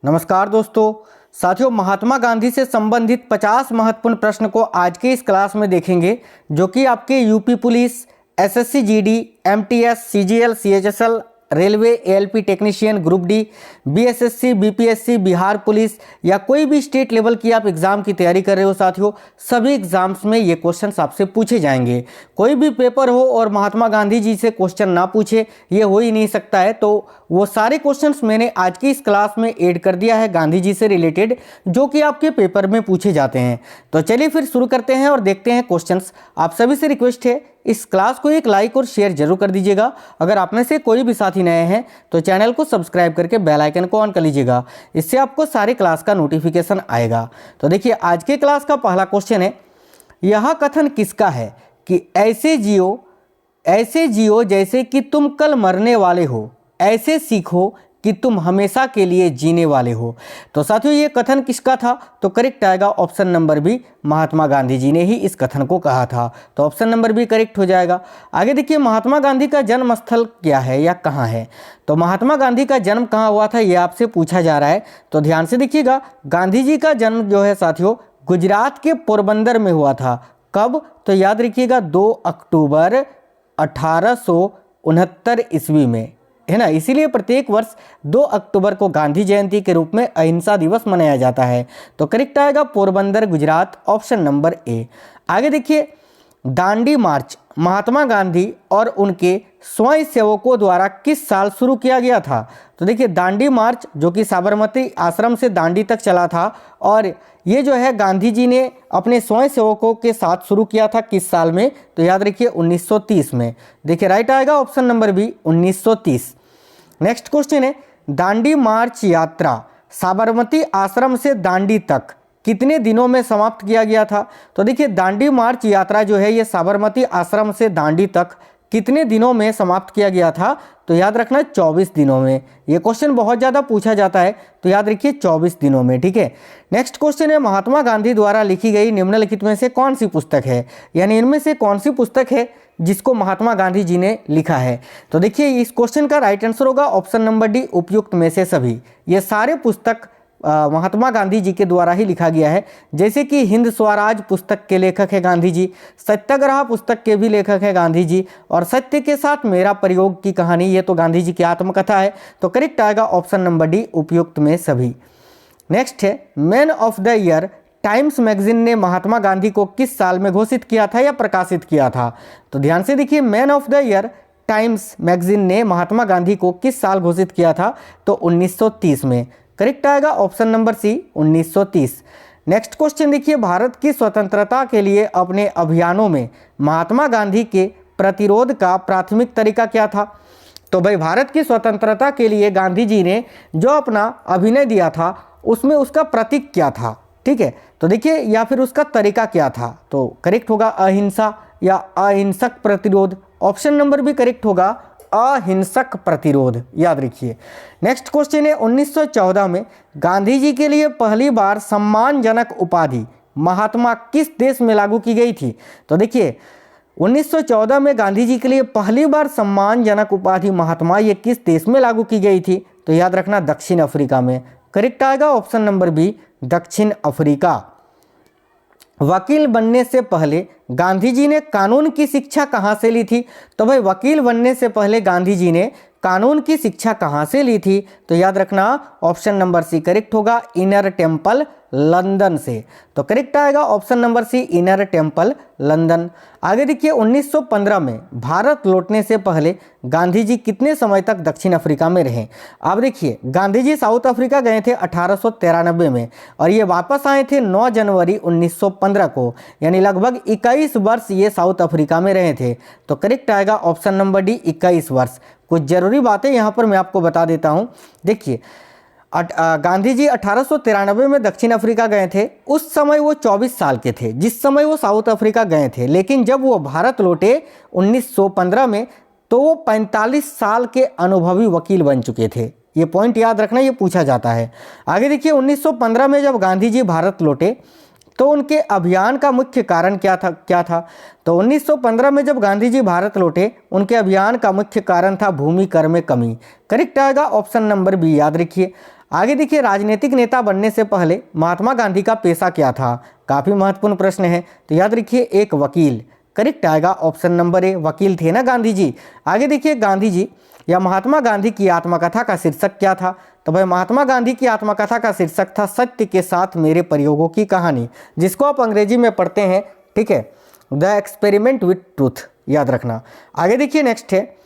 नमस्कार दोस्तों। साथियों, महात्मा गांधी से संबंधित 50 महत्वपूर्ण प्रश्न को आज के इस क्लास में देखेंगे, जो कि आपके UP police, SSC GD, MTS, CGL, CHSL, railway, ALP technician, group D, BSSC, BPSC, Bihar police या कोई भी स्टेट लेवल की आप एग्जाम की तैयारी कर रहे हो साथियों, सभी एग्जाम्स में ये क्वेश्चंस आपसे पूछे जाएंगे। कोई भी पेपर हो और महात्मा गांधी जी से क्वेश्चन ना पूछे, ये हो ही नहीं सकता है। तो वो सारे क्वेश्चंस मैंने आज की इस क्लास में ऐड कर दिया है गांधी जी से रिलेटेड, जो कि आपके पेपर में पूछे जाते हैं। तो चलिए फिर शुरू करते हैं और देखते हैं क्वेश्चंस। आप सभी से रिक्वेस्ट है, इस क्लास को एक लाइक और शेयर जरूर कर दीजिएगा। अगर आप में से कोई भी साथी नए हैं तो चैनल को सब्सक्राइब करके बेल आइकन को ऑन कर लीजिएगा, इससे आपको सारे क्लास का नोटिफिकेशन आएगा। तो देखिए, आज के क्लास का पहला क्वेश्चन है, यह कथन किसका है कि ऐसे जियो जैसे कि तुम कल मरने वाले हो, ऐसे सीखो कि तुम हमेशा के लिए जीने वाले हो। तो साथियों, ये कथन किसका था? तो करेक्ट आएगा option number B, Mahatma Gandhi ji ने ही इस कथन को कहा था। तो ऑप्शन नंबर बी करेक्ट हो जाएगा। आगे देखिए, महात्मा गांधी का जन्म स्थल क्या है या कहाँ है? तो महात्मा गांधी का जन्म कहाँ हुआ था, ये आपसे पूछा जा रहा है। तो ध्यान से देखिएगा, गांधी जी का जन्म जो है साथियों, गुजरात के पोरबंदर में हुआ था। कब? तो याद रखिएगा 2 अक्टूबर 1869 ईस्वी में, है ना। इसीलिए प्रत्येक वर्ष 2 अक्टूबर को गांधी जयंती के रूप में अहिंसा दिवस मनाया जाता है। तो करेक्ट आएगा Porbandar, Gujarat, option number A. आगे देखिए, दांडी मार्च महात्मा गांधी और उनके स्वयंसेवकों द्वारा किस साल शुरू किया गया था? तो देखिए, दांडी मार्च जो कि साबरमती आश्रम से दांडी तक चला था, और ये जो है गांधी जी ने अपने स्वयंसेवकों के साथ शुरू किया था किस साल में? तो याद रखिए 1930 में। देखिए, राइट आएगा option number B, 1930। Next question है, दांडी मार्च यात्रा साबरमती आश्रम से दांडी तक कितने दिनों में समाप्त किया गया था? तो देखिए, दांडी मार्च यात्रा जो है ये साबरमती आश्रम से दांडी तक कितने दिनों में समाप्त किया गया था? तो याद रखना 24 दिनों में। ये क्वेश्चन बहुत ज़्यादा पूछा जाता है, तो याद रखिए 24 दिनों में, ठीक है। नेक्स्ट क्वेश्चन है, महात्मा गांधी द्वारा लिखी गई निम्नलिखित में से कौन सी पुस्तक है, यानी इनमें से कौन सी पुस्तक है जिसको महात्मा गांधी जी ने लिखा है? तो देखिए, इस क्वेश्चन का राइट आंसर होगा ऑप्शन नंबर डी, उपयुक्त में से सभी। ये सारे पुस्तक महात्मा गांधी जी के द्वारा ही लिखा गया है। जैसे कि हिंद स्वराज पुस्तक के लेखक है गांधी जी, सत्याग्रह पुस्तक के भी लेखक है गांधी जी, और सत्य के साथ मेरा प्रयोग की कहानी, ये तो गांधी जी की आत्मकथा है। तो करेक्ट आएगा ऑप्शन नंबर डी, उपयुक्त में सभी। नेक्स्ट है, man of the year times magazine ने महात्मा गांधी को किस साल में घोषित किया था या प्रकाशित किया था? तो ध्यान से देखिए, man of the year times magazine ने महात्मा गांधी को किस साल घोषित किया था? तो 1930 में। करेक्ट आएगा option number C, 1930। Next question देखिए, भारत की स्वतंत्रता के लिए अपने अभियानों में महात्मा गांधी के प्रतिरोध का प्राथमिक तरीका क्या था? तो भाई, भारत की स्वतंत्रता के लिए गांधी जी ने जो अपना अभिनय दिया था, उसमें उसका प्रतीक क्या था? ठीक है, तो देखिए, या फिर उसका तरीका क्या था? तो करेक्ट होगा अहिंसा या अहिंसक प्रतिरोध। ऑप्शन नंबर भी करेक्ट होगा, अहिंसक प्रतिरोध, याद रखिए। नेक्स्ट क्वेश्चन है, 1914 में गांधी जी के लिए पहली बार सम्मानजनक उपाधि महात्मा किस देश में लागू की गई थी? तो देखिए, 1914 में गांधी जी के लिए पहली बार सम्मानजनक उपाधि महात्मा ये किस देश में लागू की गई थी? तो याद रखना दक्षिण अफ्रीका में। करेक्ट आएगा ऑप्शन नंबर बी, दक्षिण अफ्रीका। वकील बनने से पहले गांधी जी ने कानून की शिक्षा कहाँ से ली थी? तो भाई, वकील बनने से पहले गांधी जी ने कानून की शिक्षा कहाँ से ली थी? तो याद रखना ऑप्शन नंबर सी करेक्ट होगा, इनर टेम्पल लंदन से। तो करेक्ट आएगा option number C, Inner Temple London. आगे देखिए, 1915 में भारत लौटने से पहले गांधी जी कितने समय तक दक्षिण अफ्रीका में रहे? अब देखिए, गांधी जी साउथ अफ्रीका गए थे 1893 में, और ये वापस आए थे 9 जनवरी 1915 को, यानी लगभग 21 वर्ष ये साउथ अफ्रीका में रहे थे। तो करेक्ट आएगा ऑप्शन नंबर डी, 21 वर्ष। कुछ जरूरी बातें यहाँ पर मैं आपको बता देता हूँ। देखिए, गांधी जी 1893 में दक्षिण अफ्रीका गए थे। उस समय वो 24 साल के थे जिस समय वो साउथ अफ्रीका गए थे, लेकिन जब वो भारत लौटे 1915 में, तो वो 45 साल के अनुभवी वकील बन चुके थे। ये पॉइंट याद रखना, ये पूछा जाता है। आगे देखिए, 1915 में जब गांधी जी भारत लौटे तो उनके अभियान का मुख्य कारण क्या था? तो 1915 में जब गांधी जी भारत लौटे, उनके अभियान का मुख्य कारण था भूमि कर में कमी। करेक्ट आएगा ऑप्शन नंबर बी, याद रखिए। आगे देखिए, राजनीतिक नेता बनने से पहले महात्मा गांधी का पेशा क्या था? काफ़ी महत्वपूर्ण प्रश्न है, तो याद रखिए एक वकील। करेक्ट आएगा ऑप्शन नंबर ए, वकील थे ना गांधी जी। आगे देखिए, गांधी जी या महात्मा गांधी की आत्मकथा का शीर्षक क्या था? तो भाई महात्मा गांधी की आत्मकथा का शीर्षक था सत्य के साथ मेरे प्रयोगों की कहानी, जिसको आप अंग्रेजी में पढ़ते हैं, ठीक है, द एक्सपेरिमेंट विथ ट्रूथ, याद रखना। आगे देखिए नेक्स्ट है,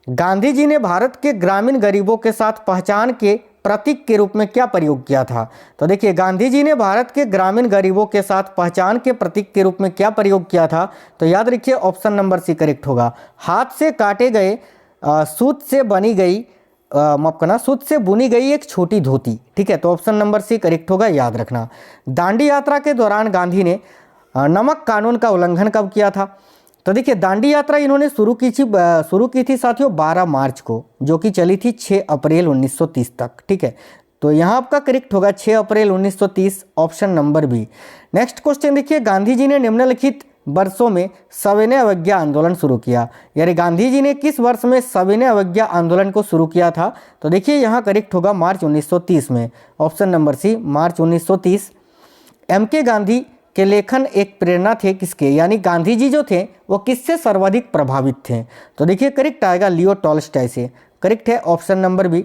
गांधी जी ने भारत के ग्रामीण गरीबों के साथ पहचान के प्रतीक के रूप में क्या प्रयोग किया था? तो देखिए, गांधी जी ने भारत के ग्रामीण गरीबों के साथ पहचान के प्रतीक के रूप में क्या प्रयोग किया था? तो याद रखिए ऑप्शन नंबर सी करेक्ट होगा, हाथ से काटे गए सूत से बनी गई माफ करना, सूत से बुनी गई एक छोटी धोती, ठीक है, तो ऑप्शन नंबर सी करेक्ट होगा, याद रखना। दांडी यात्रा के दौरान गांधी ने नमक कानून का उल्लंघन कब किया था? तो देखिए, दांडी यात्रा इन्होंने शुरू की थी साथियों 12 मार्च को, जो कि चली थी 6 अप्रैल 1930 तक, ठीक है, तो यहाँ आपका करेक्ट होगा 6 April 1930, option number B. Next question देखिए, गांधी जी ने निम्नलिखित वर्षों में सविनय अवज्ञा आंदोलन शुरू किया, यानी गांधी जी ने किस वर्ष में सविनय अवज्ञा आंदोलन को शुरू किया था? तो देखिए यहाँ करेक्ट होगा मार्च 1930 में, ऑप्शन नंबर सी, मार्च 1930। एम.के. गांधी के लेखन एक प्रेरणा थे किसके, यानी गांधी जी जो थे वो किससे सर्वाधिक प्रभावित थे? तो देखिए करेक्ट आएगा लियो टॉल्स्टॉय से, करेक्ट है option number B.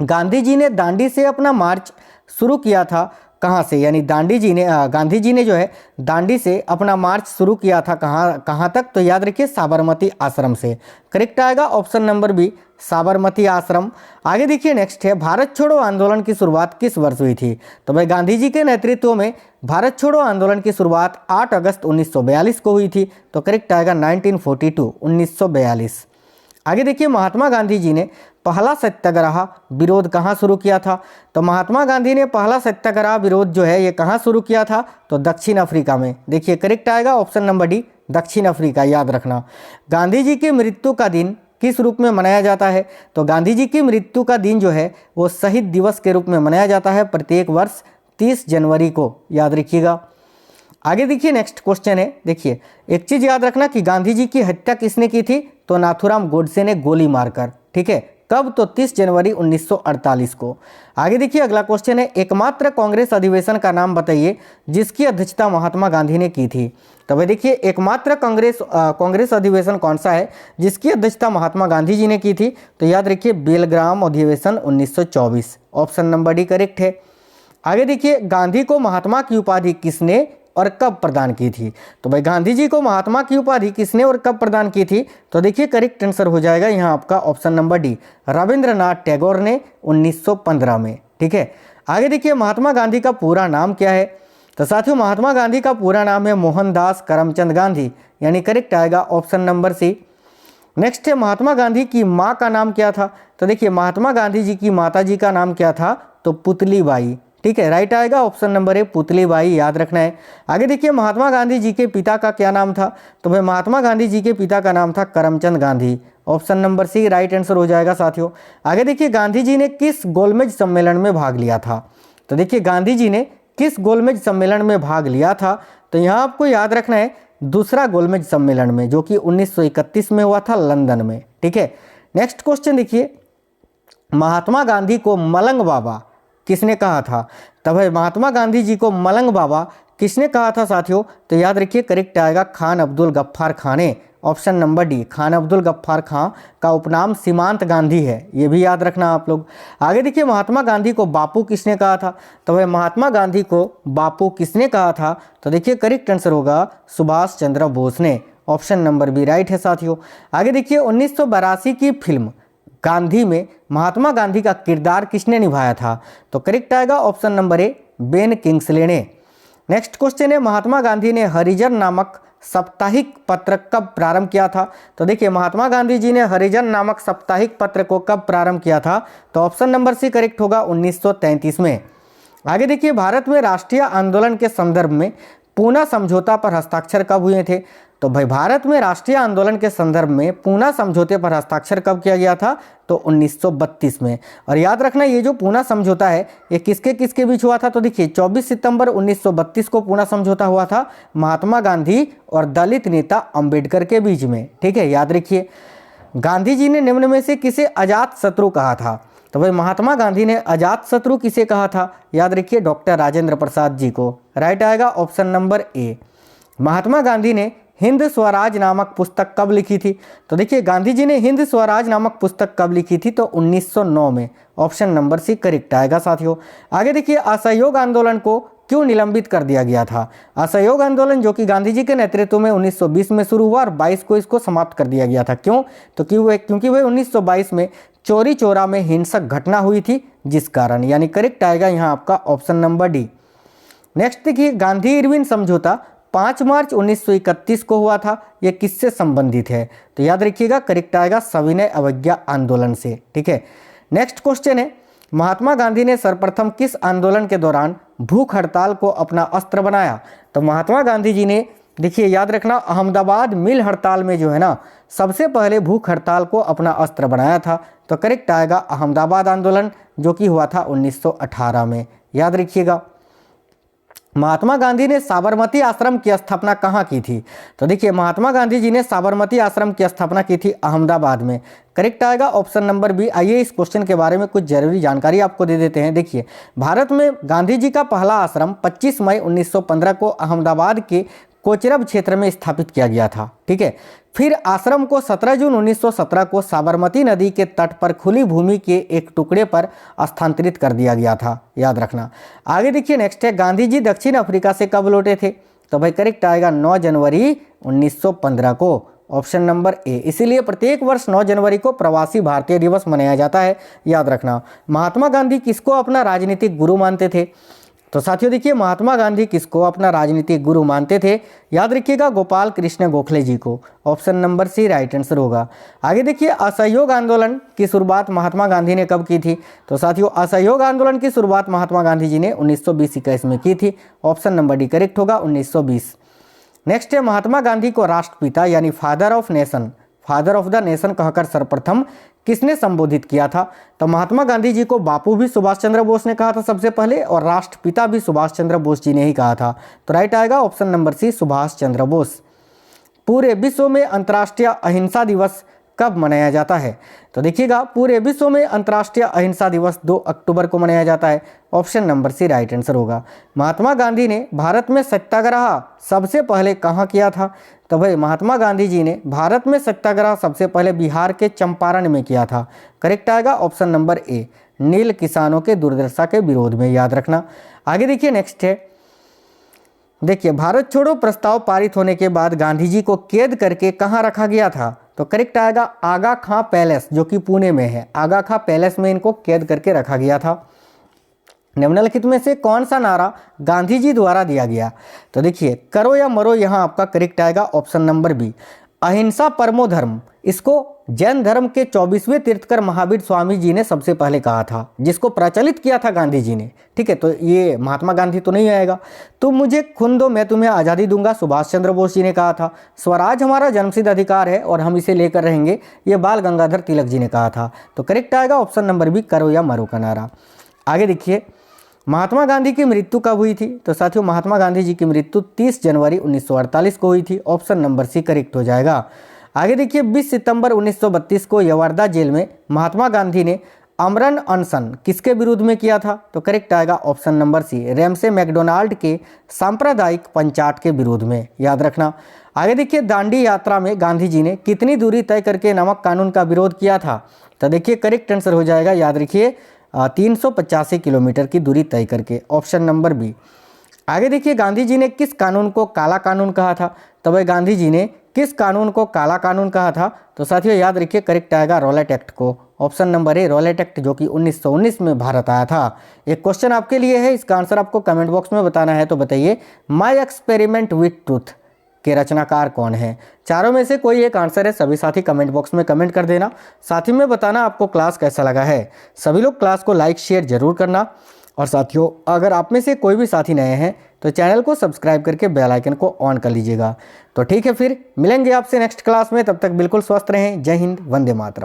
Gandhi ji ने दांडी से अपना मार्च शुरू किया था, कहाँ से, यानी गांधी जी ने जो है दांडी से अपना मार्च शुरू किया था कहाँ तक? तो याद रखिए साबरमती आश्रम से, करेक्ट आएगा ऑप्शन नंबर बी, साबरमती आश्रम। आगे देखिए नेक्स्ट है, भारत छोड़ो आंदोलन की शुरुआत किस वर्ष हुई थी? तो भाई गांधी जी के नेतृत्व में भारत छोड़ो आंदोलन की शुरुआत 8 अगस्त 1942 को हुई थी, तो करेक्ट आएगा 1942, 1942। आगे देखिए, महात्मा गांधी जी ने पहला सत्याग्रह विरोध कहाँ शुरू किया था? तो महात्मा गांधी ने पहला सत्याग्रह विरोध जो है ये कहाँ शुरू किया था? तो दक्षिण अफ्रीका में। देखिए करेक्ट आएगा ऑप्शन नंबर डी, दक्षिण अफ्रीका, याद रखना। गांधी जी की मृत्यु का दिन किस रूप में मनाया जाता है? तो गांधी जी की मृत्यु का दिन जो है वो शहीद दिवस के रूप में मनाया जाता है प्रत्येक वर्ष 30 जनवरी को, याद रखिएगा। आगे देखिए नेक्स्ट क्वेश्चन है, देखिए एक चीज याद रखना कि गांधी जी की हत्या किसने की थी? तो नाथूराम गोडसे ने गोली मारकर, ठीक है, कब? तो 30 जनवरी 1948 को। आगे देखिए अगला क्वेश्चन है, एकमात्र कांग्रेस अधिवेशन का नाम बताइए जिसकी अध्यक्षता महात्मा गांधी ने की थी। तो भाई देखिए एकमात्र कांग्रेस अधिवेशन कौन सा है जिसकी अध्यक्षता महात्मा गांधी जी ने की थी? तो याद रखिए बेलग्राम अधिवेशन 1924, ऑप्शन नंबर डी करेक्ट है। आगे देखिए, गांधी को महात्मा की उपाधि किसने और कब प्रदान की थी? तो भाई गांधी जी को महात्मा की उपाधि किसने और कब प्रदान की थी? तो देखिए करेक्ट आंसर हो जाएगा यहाँ आपका option number D, Rabindranath Tagore ने 1915 में, ठीक है। आगे देखिए, महात्मा गांधी का पूरा नाम क्या है? तो साथियों महात्मा गांधी का पूरा नाम है मोहनदास करमचंद गांधी, यानी करेक्ट आएगा ऑप्शन नंबर सी। नेक्स्ट है, महात्मा गांधी की माँ का नाम क्या था? तो देखिए महात्मा गांधी जी की माता जी का नाम क्या था? तो पुतली बाई, ठीक है, राइट आएगा option number A, Putli Bai, याद रखना है। आगे देखिए, महात्मा गांधी जी के पिता का क्या नाम था? तो भाई महात्मा गांधी जी के पिता का नाम था Karamchand Gandhi, option number C right answer हो जाएगा साथियों। आगे देखिए, गांधी जी ने किस गोलमेज सम्मेलन में भाग लिया था? तो देखिए गांधी जी ने किस गोलमेज सम्मेलन में भाग लिया था? तो यहाँ आपको याद रखना है दूसरा गोलमेज सम्मेलन में, जो कि 1931 में हुआ था लंदन में, ठीक है। नेक्स्ट क्वेश्चन देखिए, महात्मा गांधी को मलंग बाबा किसने कहा था? तब है महात्मा गांधी जी को मलंग बाबा किसने कहा था साथियों? तो याद रखिए करेक्ट आएगा खान अब्दुल गफ्फार खां ने, option number D, Khan Abdul Ghaffar Khan का उपनाम सीमांत गांधी है, ये भी याद रखना आप लोग। आगे देखिए, महात्मा गांधी को बापू किसने कहा था? तो भाई महात्मा गांधी को बापू किसने कहा था? तो देखिए करेक्ट आंसर होगा सुभाष चंद्र बोस ने, ऑप्शन नंबर बी राइट है साथियों। आगे देखिए, 1982 की फिल्म गांधी में महात्मा गांधी का किरदार किसने निभाया था? तो करेक्ट आएगा option number A, Ben Kingsley ने। नेक्स्ट क्वेश्चन है, महात्मा गांधी ने हरिजन नामक साप्ताहिक पत्र कब प्रारंभ किया था? तो देखिए महात्मा गांधी जी ने हरिजन नामक साप्ताहिक पत्र को कब प्रारंभ किया था? तो ऑप्शन नंबर सी करेक्ट होगा 1933 में। आगे देखिए, भारत में राष्ट्रीय आंदोलन के संदर्भ में पूना समझौता पर हस्ताक्षर कब हुए थे? तो भाई भारत में राष्ट्रीय आंदोलन के संदर्भ में पूना समझौते पर हस्ताक्षर कब किया गया था? तो 1932 में। और याद रखना ये जो पूना समझौता है ये किसके किसके बीच हुआ था? तो देखिए 24 सितंबर 1932 को पूना समझौता हुआ था महात्मा गांधी और दलित नेता अंबेडकर के बीच में, ठीक है, याद रखिए। गांधी जी ने निम्न में से किसे अजात शत्रु कहा था? तो भाई महात्मा गांधी ने अजात शत्रु किसे कहा था? याद रखिए डॉक्टर राजेंद्र प्रसाद जी को। राइट आएगा option number A. Mahatma Gandhi ने हिंद स्वराज नामक पुस्तक कब लिखी थी? तो देखिए गांधी जी ने हिंद स्वराज नामक पुस्तक कब लिखी थी? तो 1909 में। ऑप्शन नंबर सी करेक्ट आएगा साथियों। आगे देखिए असहयोग आंदोलन को क्यों निलंबित कर दिया गया था? असहयोग आंदोलन जो कि गांधी जी के नेतृत्व में 1920 में शुरू हुआ और 22 को इसको समाप्त कर दिया गया था। क्यों? तो क्योंकि वह 1922 में चौरी चौरा में हिंसक घटना हुई थी जिस कारण, यानी करेक्ट आएगा यहाँ आपका ऑप्शन नंबर डी। नेक्स्ट देखिए गांधी इरविन समझौता 5 मार्च 1931 को हुआ था। यह किससे संबंधित है? तो याद रखिएगा करेक्ट आएगा सविनय अवज्ञा आंदोलन से। ठीक है, नेक्स्ट क्वेश्चन है महात्मा गांधी ने सर्वप्रथम किस आंदोलन के दौरान भूख हड़ताल को अपना अस्त्र बनाया? तो महात्मा गांधी जी ने देखिए याद रखना अहमदाबाद मिल हड़ताल में जो है ना सबसे पहले भूख हड़ताल को अपना अस्त्र बनाया था। तो करेक्ट आएगा अहमदाबाद आंदोलन जो कि हुआ था 1918 में। याद रखिएगा महात्मा गांधी ने साबरमती आश्रम की स्थापना कहाँ की थी? तो देखिए महात्मा गांधी जी ने साबरमती आश्रम की स्थापना की थी अहमदाबाद में। करेक्ट आएगा ऑप्शन नंबर बी। आइए इस क्वेश्चन के बारे में कुछ जरूरी जानकारी आपको दे देते हैं। देखिए भारत में गांधी जी का पहला आश्रम 25 मई 1915 को अहमदाबाद के कोचरब क्षेत्र में स्थापित किया गया था। ठीक है, फिर आश्रम को 17 जून 1917 को साबरमती नदी के तट पर खुली भूमि के एक टुकड़े पर स्थानांतरित कर दिया गया था। याद रखना। आगे देखिए नेक्स्ट है गांधी जी दक्षिण अफ्रीका से कब लौटे थे? तो भाई करेक्ट आएगा 9 जनवरी 1915 को। Option number A. इसीलिए प्रत्येक वर्ष 9 जनवरी को प्रवासी भारतीय दिवस मनाया जाता है। याद रखना। महात्मा गांधी किसको अपना राजनीतिक गुरु मानते थे? तो साथियों देखिए महात्मा गांधी किसको अपना राजनीतिक गुरु मानते थे? याद रखिएगा गोपाल कृष्ण गोखले जी को। Option number C right answer होगा। आगे देखिए असहयोग आंदोलन की शुरुआत महात्मा गांधी ने कब की थी? तो साथियों असहयोग आंदोलन की शुरुआत महात्मा गांधी जी ने 1920-21 में की थी। ऑप्शन नंबर डी करेक्ट होगा 1920। नेक्स्ट है महात्मा गांधी को राष्ट्रपिता यानी फादर ऑफ द नेशन कहकर सर्वप्रथम किसने संबोधित किया था? तो महात्मा गांधी जी को बापू भी सुभाष चंद्र बोस ने कहा था सबसे पहले, और राष्ट्रपिता भी सुभाष चंद्र बोस जी ने ही कहा था। तो राइट आएगा ऑप्शन नंबर सी सुभाष चंद्र बोस। पूरे विश्व में अंतर्राष्ट्रीय अहिंसा दिवस कब मनाया जाता है? तो देखिएगा पूरे विश्व में अंतर्राष्ट्रीय अहिंसा दिवस 2 अक्टूबर को मनाया जाता है। Option number C right answer होगा। महात्मा गांधी ने भारत में सत्याग्रह सबसे पहले कहाँ किया था? तो भाई महात्मा गांधी जी ने भारत में सत्याग्रह सबसे पहले बिहार के चंपारण में किया था। करेक्ट आएगा ऑप्शन नंबर ए नील किसानों के दुर्दशा के विरोध में। याद रखना। आगे देखिए नेक्स्ट है देखिए भारत छोड़ो प्रस्ताव पारित होने के बाद गांधी जी को कैद करके कहाँ रखा गया था? तो करेक्ट आएगा आगा खां पैलेस जो कि पुणे में है। आगा खां पैलेस में इनको कैद करके रखा गया था। निम्नलिखित में से कौन सा नारा गांधी जी द्वारा दिया गया? तो देखिए करो या मरो, यहाँ आपका करेक्ट आएगा ऑप्शन नंबर बी अहिंसा परमो धर्म। इसको जैन धर्म के 24वें तीर्थकर महावीर स्वामी जी ने सबसे पहले कहा था, जिसको प्रचलित किया था गांधी जी ने। ठीक है, तो ये महात्मा गांधी तो नहीं आएगा। तुम मुझे खून दो मैं तुम्हें आज़ादी दूंगा, सुभाष चंद्र बोस जी ने कहा था। स्वराज हमारा जन्मसिद्ध अधिकार है और हम इसे लेकर रहेंगे, ये बाल गंगाधर तिलक जी ने कहा था। तो करेक्ट आएगा ऑप्शन नंबर बी करो या मरो का नारा। आगे देखिए महात्मा गांधी की मृत्यु कब हुई थी? तो साथियों महात्मा गांधी जी की मृत्यु 30 जनवरी 1948 को हुई थी। ऑप्शन नंबर सी करेक्ट हो जाएगा। आगे देखिए 20 सितंबर 1932 को यवार्दा जेल में महात्मा गांधी ने आमरण अनशन किसके विरोध में किया था? तो करेक्ट आएगा option number C Ramsay MacDonald के सांप्रदायिक पंचाट के विरोध में। याद रखना। आगे देखिए दांडी यात्रा में गांधी जी ने कितनी दूरी तय करके नमक कानून का विरोध किया था? तो देखिए करेक्ट आंसर हो जाएगा, याद रखिए 385 किलोमीटर की दूरी तय करके। Option number B. आगे देखिए गांधी जी ने किस कानून को काला कानून कहा था? तो भाई गांधी जी ने किस कानून को काला कानून कहा था? तो साथियों याद रखिए करेक्ट आएगा रॉलेट एक्ट को। Option number A Rowlatt act जो कि 1919 में भारत आया था। एक क्वेश्चन आपके लिए है, इसका आंसर आपको कमेंट बॉक्स में बताना है। तो बताइए माय एक्सपेरिमेंट विथ ट्रूथ के रचनाकार कौन है? चारों में से कोई एक आंसर है, सभी साथी कमेंट बॉक्स में कमेंट कर देना। साथ ही में बताना आपको क्लास कैसा लगा है। सभी लोग क्लास को लाइक शेयर जरूर करना। और साथियों अगर आप में से कोई भी साथी नए हैं तो चैनल को सब्सक्राइब करके बेल आइकन को ऑन कर लीजिएगा। तो ठीक है, फिर मिलेंगे आपसे नेक्स्ट क्लास में। तब तक बिल्कुल स्वस्थ रहें। जय हिंद, वंदे मातरम।